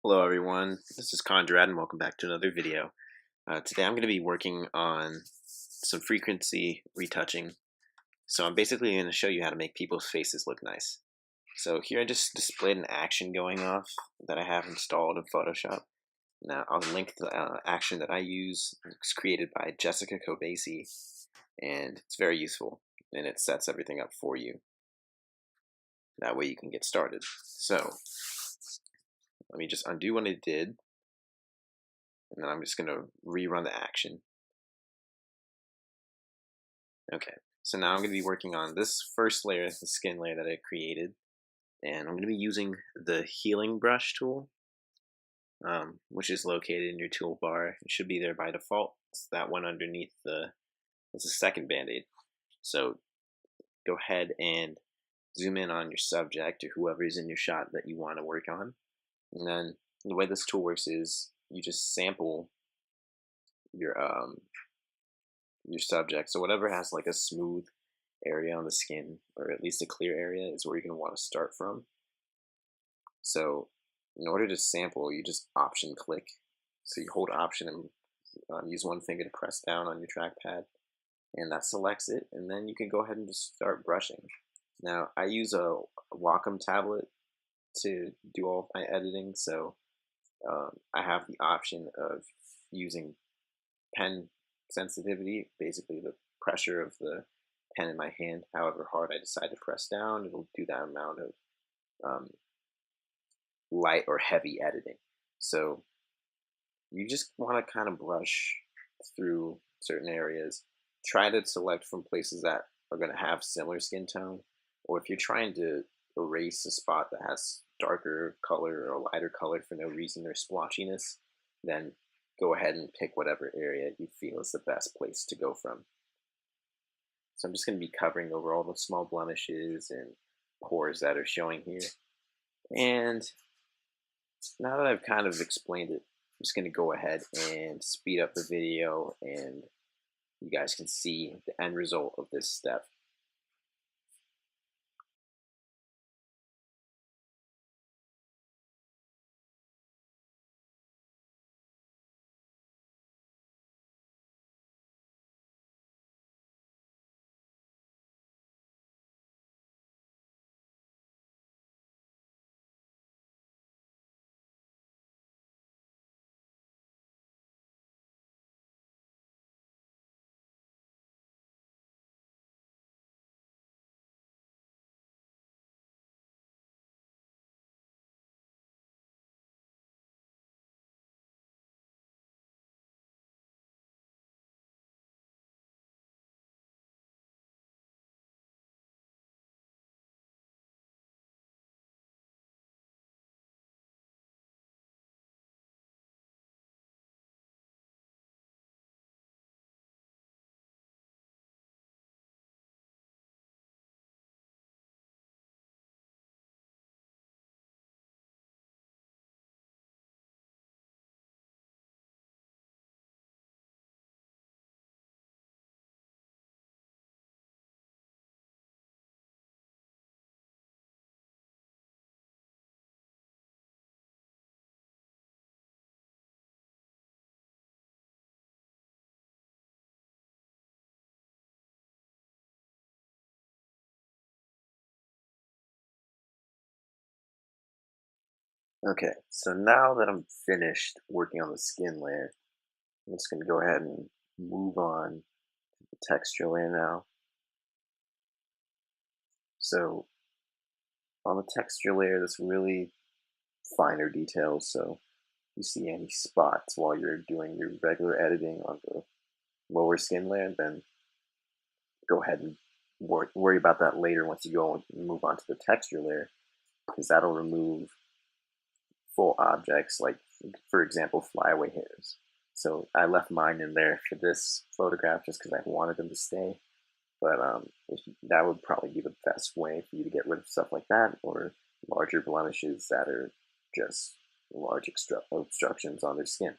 Hello everyone, this is Conrad and welcome back to another video. Today I'm going to be working on some frequency retouching. So I'm basically going to show you how to make people's faces look nice. So here I just displayed an action going off that I have installed in Photoshop. Now I'll link the action that I use. It's created by Jessica Kobasi and it's very useful and it sets everything up for you. That way you can get started. So let me just undo what I did, and then I'm just going to rerun the action. Okay, so now I'm going to be working on this first layer, the skin layer that I created, and I'm going to be using the healing brush tool, which is located in your toolbar. It should be there by default. It's that one underneath it's a second band-aid. So go ahead and zoom in on your subject or whoever is in your shot that you want to work on. And then the way this tool works is you just sample your subject. So whatever has like a smooth area on the skin, or at least a clear area, is where you're going to want to start from. So in order to sample, you just option click. So you hold option and use one finger to press down on your trackpad, and that selects it, and then you can go ahead and just start brushing. Now I use a Wacom tablet to do all of my editing, so I have the option of using pen sensitivity, basically the pressure of the pen in my hand. However hard I decide to press down, it'll do that amount of light or heavy editing. So you just want to kind of brush through certain areas. Try to select from places that are going to have similar skin tone, or if you're trying to erase a spot that has darker color or lighter color for no reason or splotchiness, then go ahead and pick whatever area you feel is the best place to go from. So I'm just going to be covering over all the small blemishes and pores that are showing here. And now that I've kind of explained it, I'm just going to go ahead and speed up the video and you guys can see the end result of this step. Okay, so now that I'm finished working on the skin layer, I'm just going to go ahead and move on to the texture layer now. So on the texture layer, there's really finer details, so if you see any spots while you're doing your regular editing on the lower skin layer, then go ahead and worry about that later once you go and move on to the texture layer, because that'll remove full objects, like for example flyaway hairs. So I left mine in there for this photograph just because I wanted them to stay, but that would probably be the best way for you to get rid of stuff like that, or larger blemishes that are just large obstructions on their skin.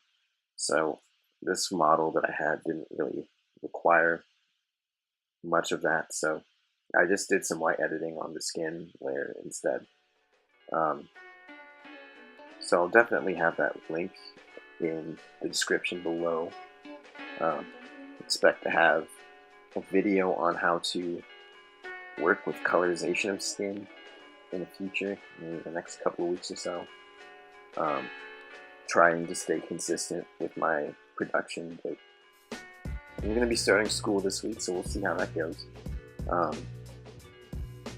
So this model that I had didn't really require much of that, so I just did some white editing on the skin layer instead. Um, So I'll definitely have that link in the description below. Um, expect to have a video on how to work with colorization of skin in the future, in the next couple of weeks or so. Trying to stay consistent with my production, but I'm going to be starting school this week, so we'll see how that goes.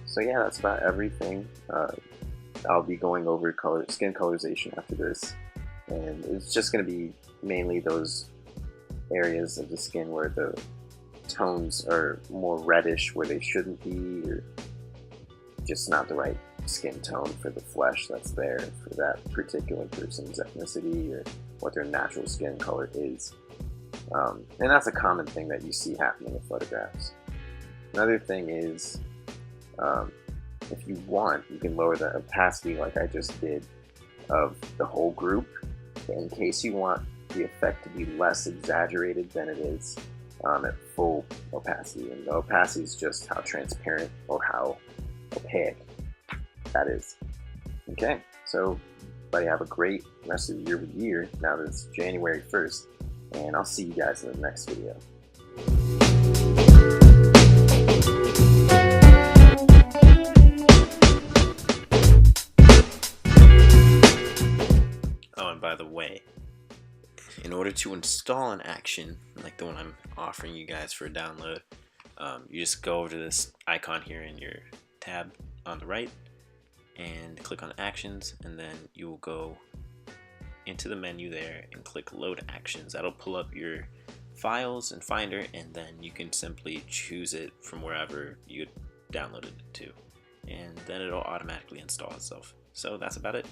So yeah, that's about everything. I'll be going over skin colorization after this, and it's just going to be mainly those areas of the skin where the tones are more reddish where they shouldn't be, or just not the right skin tone for the flesh that's there for that particular person's ethnicity or what their natural skin color is. And that's a common thing that you see happening in photographs. Another thing is, if you want, you can lower the opacity like I just did of the whole group in case you want the effect to be less exaggerated than it is at full opacity. And the opacity is just how transparent or how opaque that is. Okay, so everybody have a great rest of the year now that it's January 1st, and I'll see you guys in the next video. Oh, and by the way, in order to install an action like the one I'm offering you guys for a download, you just go over to this icon here in your tab on the right and click on actions, and then you will go into the menu there and click load actions. That'll pull up your files in Finder, and then you can simply choose it from wherever you downloaded it to, and then it'll automatically install itself. So that's about it.